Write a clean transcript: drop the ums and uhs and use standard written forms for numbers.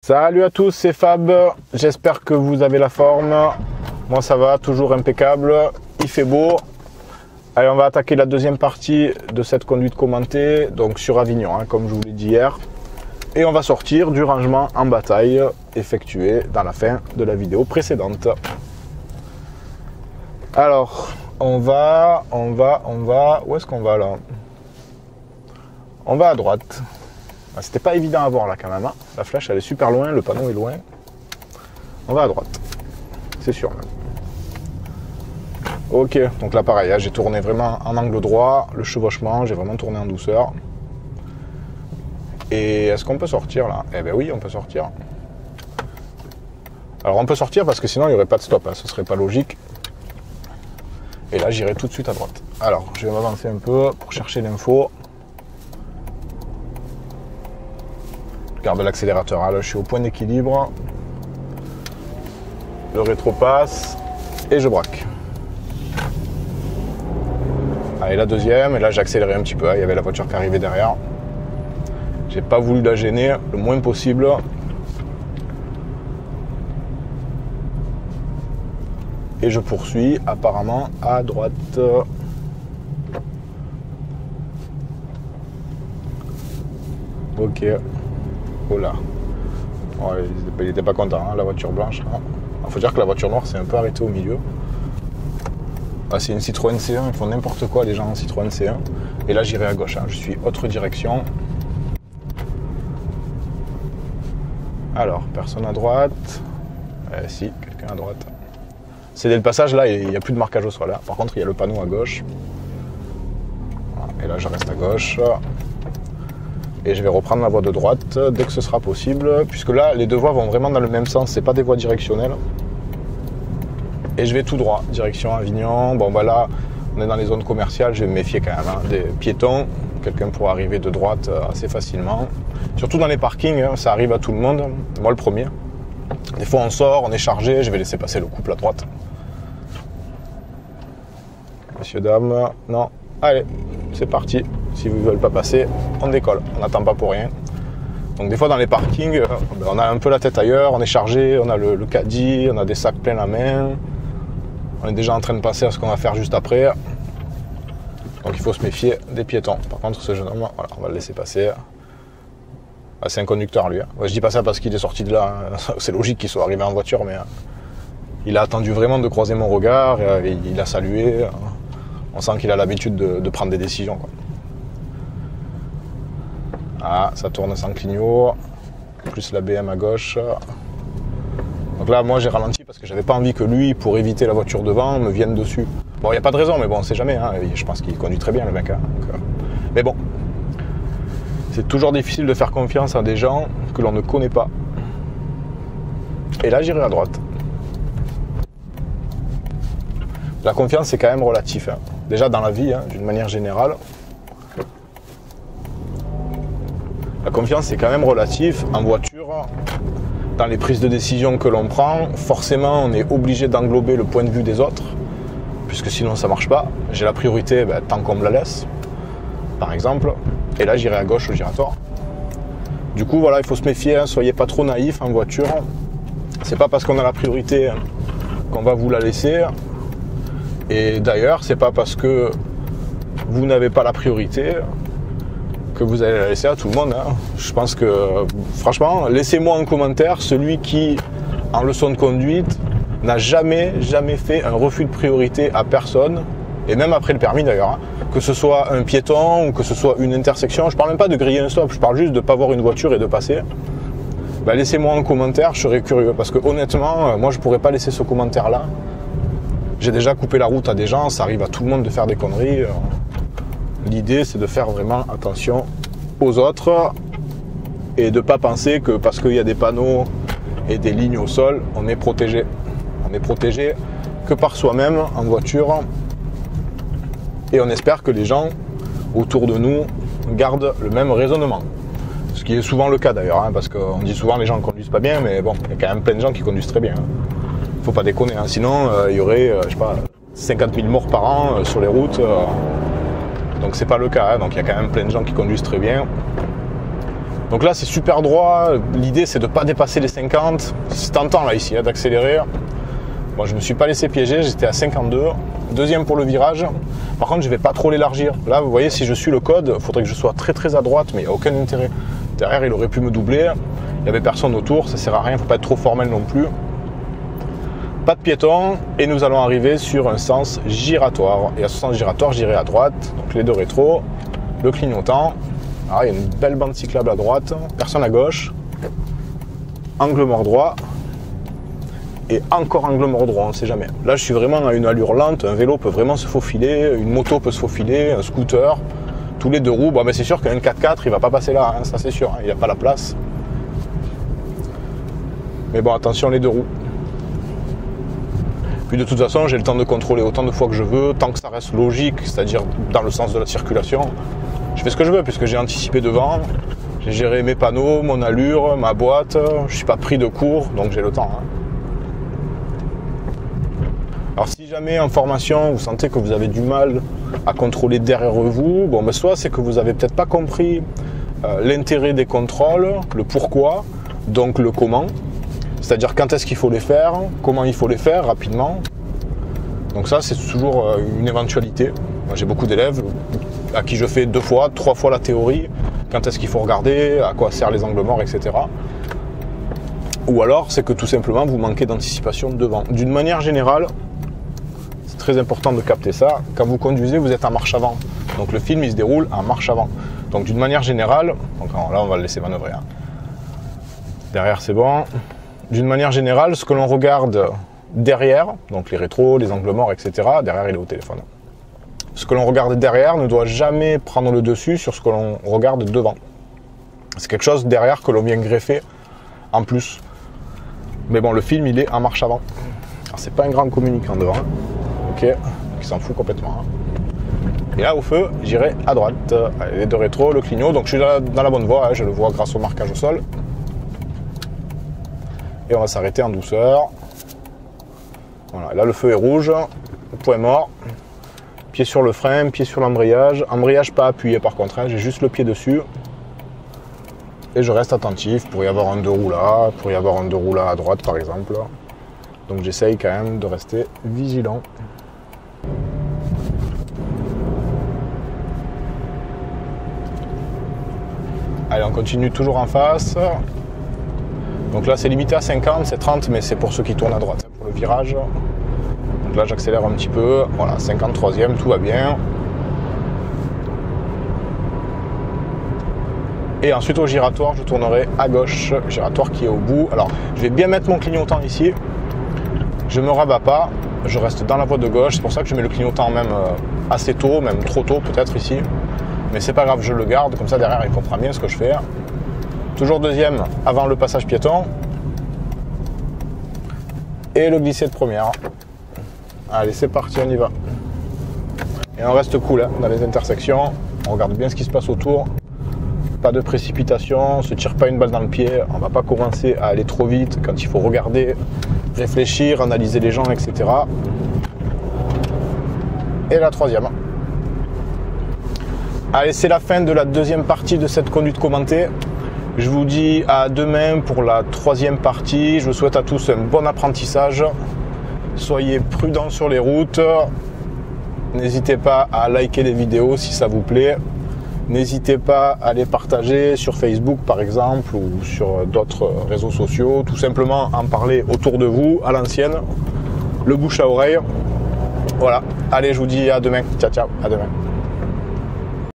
Salut à tous, c'est Fab, j'espère que vous avez la forme. Moi ça va, toujours impeccable, il fait beau. Allez, on va attaquer la deuxième partie de cette conduite commentée, donc sur Avignon, comme je vous l'ai dit hier. Et on va sortir du rangement en bataille effectué dans la fin de la vidéo précédente. Alors, on va, où est-ce qu'on va là? On va à droite. C'était pas évident à voir là quand même, hein. La flèche elle est super loin, le panneau est loin. On va à droite, c'est sûr même. Ok, donc là pareil, j'ai tourné vraiment en angle droit, le chevauchement, j'ai vraiment tourné en douceur. Et est-ce qu'on peut sortir là? Eh ben oui, on peut sortir. Alors on peut sortir parce que sinon il n'y aurait pas de stop, ce serait pas logique. Et là j'irai tout de suite à droite. Alors je vais m'avancer un peu pour chercher l'info. Je garde l'accélérateur, là je suis au point d'équilibre. Le rétro passe et je braque. Allez, la deuxième, et là j'ai accéléré un petit peu, il y avait la voiture qui arrivait derrière. J'ai pas voulu la gêner le moins possible. Et je poursuis apparemment à droite. Ok. Oh là. Oh, il n'était pas content, la voiture blanche. Il faut dire que la voiture noire s'est un peu arrêtée au milieu. Ah, c'est une Citroën C1, ils font n'importe quoi les gens en Citroën C1. Et là j'irai à gauche, je suis autre direction. Alors, personne à droite. Si, quelqu'un à droite. C'est dès le passage là, il n'y a plus de marquage au sol. Là. Par contre, il y a le panneau à gauche. Et là, je reste à gauche. Et je vais reprendre la voie de droite dès que ce sera possible. Puisque là, les deux voies vont vraiment dans le même sens. C'est pas des voies directionnelles. Et je vais tout droit, direction Avignon. Bon, bah là, on est dans les zones commerciales. Je vais me méfier quand même. Des piétons. Quelqu'un pourra arriver de droite assez facilement. Surtout dans les parkings, ça arrive à tout le monde. Moi, le premier. Des fois, on sort, on est chargé. Je vais laisser passer le couple à droite. Messieurs, dames, non. Allez, c'est parti. Si vous ne veulent pas passer, on décolle. On n'attend pas pour rien. Donc des fois dans les parkings, on a un peu la tête ailleurs, on est chargé, on a le caddie, on a des sacs pleins la main. On est déjà en train de passer à ce qu'on va faire juste après. Donc il faut se méfier des piétons. Par contre, ce jeune homme, voilà, on va le laisser passer. Ah, c'est un conducteur lui. Ouais, je dis pas ça parce qu'il est sorti de là. C'est logique qu'il soit arrivé en voiture, mais il a attendu vraiment de croiser mon regard. Il a salué. On sent qu'il a l'habitude de prendre des décisions, quoi. Ah, ça tourne sans clignot, plus la BM à gauche. Donc là, moi, j'ai ralenti parce que j'avais pas envie que lui, pour éviter la voiture devant, me vienne dessus. Bon, il n'y a pas de raison, mais bon, on sait jamais. Je pense qu'il conduit très bien, le mec. Donc, mais bon, c'est toujours difficile de faire confiance à des gens que l'on ne connaît pas. Et là, j'irai à droite. La confiance, c'est quand même relatif. Déjà dans la vie, d'une manière générale. La confiance, c'est quand même relatif. En voiture, dans les prises de décision que l'on prend, forcément, on est obligé d'englober le point de vue des autres, puisque sinon, ça ne marche pas. J'ai la priorité tant qu'on me la laisse, par exemple. Et là, j'irai à gauche au giratoire. Du coup, voilà, il faut se méfier. Soyez pas trop naïf en voiture. C'est pas parce qu'on a la priorité qu'on va vous la laisser. Et d'ailleurs, c'est pas parce que vous n'avez pas la priorité que vous allez la laisser à tout le monde. Je pense que, franchement, laissez-moi en commentaire celui qui, en leçon de conduite, n'a jamais fait un refus de priorité à personne, et même après le permis d'ailleurs, que ce soit un piéton ou que ce soit une intersection. Je parle même pas de griller un stop, je parle juste de ne pas voir une voiture et de passer. Laissez-moi en commentaire, je serais curieux, parce que honnêtement, moi je pourrais pas laisser ce commentaire-là. J'ai déjà coupé la route à des gens, ça arrive à tout le monde de faire des conneries. L'idée, c'est de faire vraiment attention aux autres et de ne pas penser que parce qu'il y a des panneaux et des lignes au sol, on est protégé. On est protégé que par soi-même en voiture. Et on espère que les gens autour de nous gardent le même raisonnement. Ce qui est souvent le cas d'ailleurs, parce qu'on dit souvent les gens ne conduisent pas bien, mais bon, il y a quand même plein de gens qui conduisent très bien. Faut pas déconner, sinon il y aurait, je sais pas, 50 000 morts par an sur les routes. Donc c'est pas le cas, donc il y a quand même plein de gens qui conduisent très bien. Donc là c'est super droit, l'idée c'est de ne pas dépasser les 50, c'est tentant là ici d'accélérer. Bon, je ne me suis pas laissé piéger, j'étais à 52, deuxième pour le virage. Par contre je ne vais pas trop l'élargir. Là vous voyez, si je suis le code, il faudrait que je sois très à droite, mais il n'y a aucun intérêt. Derrière il aurait pu me doubler, il n'y avait personne autour, ça ne sert à rien, il ne faut pas être trop formel non plus. Pas de piétons et nous allons arriver sur un sens giratoire. Et à ce sens giratoire, j'irai à droite, donc les deux rétros, le clignotant. Alors, il y a une belle bande cyclable à droite, personne à gauche, angle mort droit et encore angle mort droit, on ne sait jamais. Là, je suis vraiment à une allure lente, un vélo peut vraiment se faufiler, une moto peut se faufiler, un scooter, tous les deux roues. Bon, mais c'est sûr qu'un 4x4, il ne va pas passer là, hein, ça c'est sûr, hein, il n'y a pas la place. Mais bon, attention les deux roues. Puis de toute façon, j'ai le temps de contrôler autant de fois que je veux, tant que ça reste logique, c'est-à-dire dans le sens de la circulation. Je fais ce que je veux, puisque j'ai anticipé devant, j'ai géré mes panneaux, mon allure, ma boîte, je ne suis pas pris de court, donc j'ai le temps. Hein. Alors si jamais en formation, vous sentez que vous avez du mal à contrôler derrière vous, bon, ben soit c'est que vous n'avez peut-être pas compris l'intérêt des contrôles, le pourquoi, donc le comment. C'est-à-dire quand est-ce qu'il faut les faire, comment il faut les faire rapidement. Donc ça, c'est toujours une éventualité. Moi, j'ai beaucoup d'élèves à qui je fais 2 fois, 3 fois la théorie. Quand est-ce qu'il faut regarder, à quoi servent les angles morts, etc. Ou alors, c'est que tout simplement, vous manquez d'anticipation devant. D'une manière générale, c'est très important de capter ça. Quand vous conduisez, vous êtes en marche avant. Donc le film, il se déroule en marche avant. Donc d'une manière générale, donc là, on va le laisser manœuvrer. Hein. Derrière, c'est bon. D'une manière générale, ce que l'on regarde derrière, donc les rétros, les angles morts, etc., derrière il est au téléphone. Ce que l'on regarde derrière ne doit jamais prendre le dessus sur ce que l'on regarde devant. C'est quelque chose derrière que l'on vient greffer en plus. Mais bon, le film il est en marche avant. Alors c'est pas un grand communicant devant, hein. Ok, il s'en fout complètement. Hein. Et là au feu, j'irai à droite. Allez, les deux rétros, le clignot, donc je suis dans la bonne voie, hein, je le vois grâce au marquage au sol. Et on va s'arrêter en douceur. Voilà, là le feu est rouge, point mort. Pied sur le frein, pied sur l'embrayage. Embrayage pas appuyé par contre, hein, j'ai juste le pied dessus. Et je reste attentif, pour y avoir un 2 roues là, pour y avoir un 2 roues là à droite par exemple. Donc j'essaye quand même de rester vigilant. Allez, on continue toujours en face. Donc là c'est limité à 50, c'est 30, mais c'est pour ceux qui tournent à droite, pour le virage. Donc là j'accélère un petit peu, voilà, 53e, tout va bien. Et ensuite au giratoire, je tournerai à gauche, giratoire qui est au bout. Alors je vais bien mettre mon clignotant ici, je me rabats pas, je reste dans la voie de gauche, c'est pour ça que je mets le clignotant même assez tôt, même trop tôt peut-être ici. Mais c'est pas grave, je le garde, comme ça derrière il comprend bien ce que je fais. Toujours deuxième avant le passage piéton. Et le glisser de première. Allez, c'est parti, on y va. Et on reste cool hein, dans les intersections. On regarde bien ce qui se passe autour. Pas de précipitation, on ne se tire pas une balle dans le pied. On ne va pas commencer à aller trop vite quand il faut regarder, réfléchir, analyser les gens, etc. Et la troisième. Allez, c'est la fin de la deuxième partie de cette conduite commentée. Je vous dis à demain pour la troisième partie. Je vous souhaite à tous un bon apprentissage. Soyez prudents sur les routes. N'hésitez pas à liker les vidéos si ça vous plaît. N'hésitez pas à les partager sur Facebook par exemple ou sur d'autres réseaux sociaux. Tout simplement en parler autour de vous à l'ancienne. Le bouche à oreille. Voilà. Allez, je vous dis à demain. Ciao, ciao. À demain.